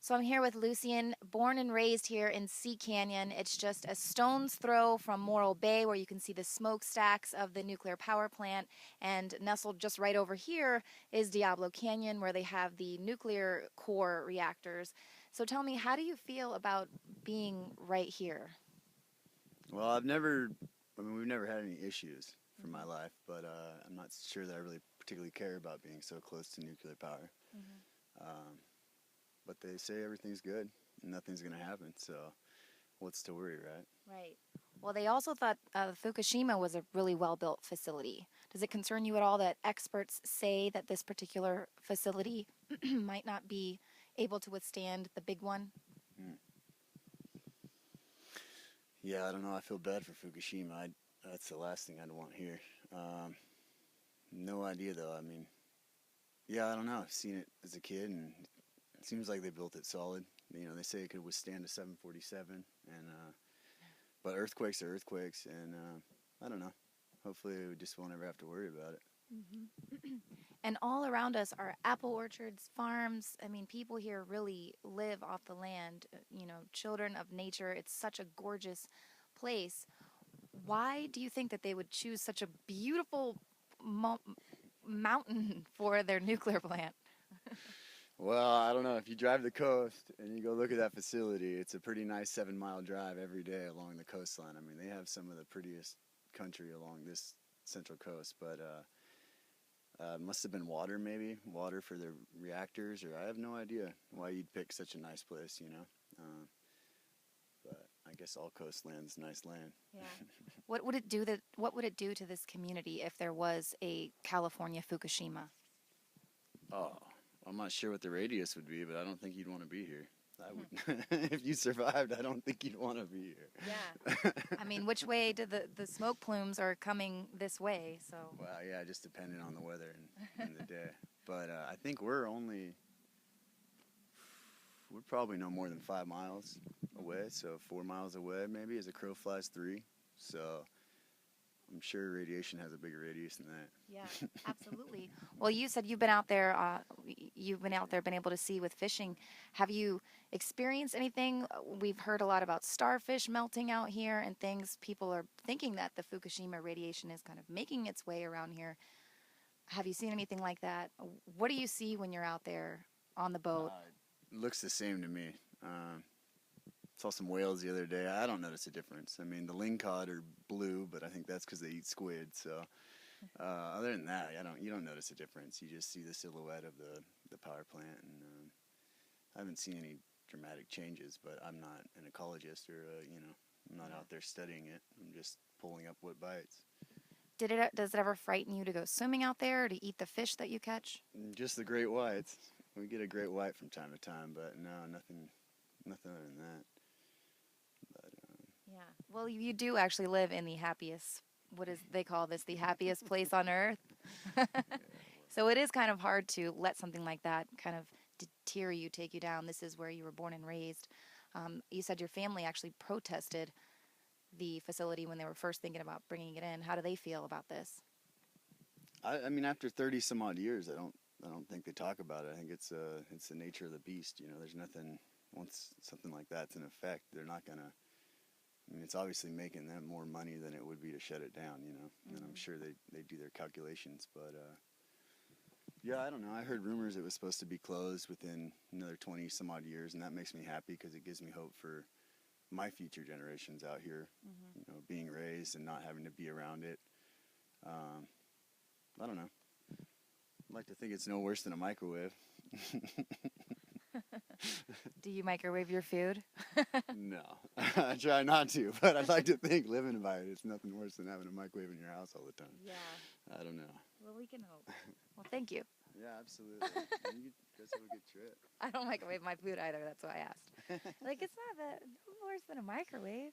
So I'm here with Lucian, born and raised here in Sea Canyon. It's just a stone's throw from Morro Bay, where you can see the smokestacks of the nuclear power plant. And nestled just right over here is Diablo Canyon, where they have the nuclear core reactors. So tell me, how do you feel about being right here? Well, we've never had any issues for my life, but I'm not sure that I really particularly care about being so close to nuclear power. Um, but they say everything's good and nothing's going to happen, so what's to worry, right? Right. Well, they also thought Fukushima was a really well built facility. Does it concern you at all that experts say that this particular facility might not be able to withstand the big one? Mm. Yeah, I don't know. I feel bad for Fukushima. That's the last thing I'd want here. Um, no idea, though. I mean, yeah, I don't know. I've seen it as a kid, and it seems like they built it solid. You know, they say it could withstand a 747, and but earthquakes are earthquakes, and I don't know. Hopefully, we just won't ever have to worry about it. And all around us are apple orchards, farms. I mean, people here really live off the land, children of nature. It's such a gorgeous place. Why do you think that they would choose such a beautiful mo- mountain for their nuclear plant? Well, I don't know. If you drive the coast and you go look at that facility, it's a pretty nice 7 mile drive every day along the coastline. I mean, they have some of the prettiest country along this central coast, but must have been water, maybe water for the reactors, or I have no idea why you'd pick such a nice place, you know. But I guess all coastland's nice land. Yeah. What would it do to this community if there was a California Fukushima? Oh, I'm not sure what the radius would be, but I don't think you'd want to be here. I would, if you survived, I don't think you'd want to be here. Yeah. I mean, which way do the smoke plumes are coming this way? So Well, yeah, just depending on the weather and the day. But I think we're probably no more than 5 miles away, so 4 miles away maybe as a crow flies three. So I'm sure radiation has a bigger radius than that. yeah, absolutely. Well, you said you've been out there. You've been out there, been able to see with fishing. Have you experienced anything? We've heard a lot about starfish melting out here and things. People are thinking that the Fukushima radiation is kind of making its way around here. Have you seen anything like that? What do you see when you're out there on the boat? It looks the same to me. Saw some whales the other day. I don't notice a difference. I mean, the lingcod are blue, but I think that's because they eat squid. So other than that, you don't notice a difference. You just see the silhouette of the power plant, and I haven't seen any dramatic changes. But I'm not an ecologist, or I'm not out there studying it. I'm just pulling up what bites. Does it ever frighten you to go swimming out there or to eat the fish that you catch? Just the great whites. We get a great white from time to time, but no, nothing other than that. But Yeah. Well, you do actually live in the happiest, what is they call this, the happiest place on earth. yeah, So it is kind of hard to let something like that kind of deter you, take you down. This is where you were born and raised. You said your family actually protested the facility when they were first thinking about bringing it in. How do they feel about this? I mean, after 30 some odd years, I don't think they talk about it. I think it's the nature of the beast. You know, there's nothing once something like that's in effect, they're not gonna. I mean, it's obviously making them more money than it would be to shut it down. You know, and I'm sure they do their calculations, but yeah, I don't know. I heard rumors it was supposed to be closed within another 20 some odd years, and that makes me happy because it gives me hope for my future generations out here. You know, being raised and not having to be around it. Um, I don't know. I'd like to think it's no worse than a microwave. Do you microwave your food? No, I try not to, but I'd like to think living by it, it's nothing worse than having a microwave in your house all the time. Yeah. I don't know. Well, we can hope. Well, thank you. Yeah, absolutely. You guys have a good trip. I don't microwave my food either. That's why I asked. Like, it's not that no worse than a microwave.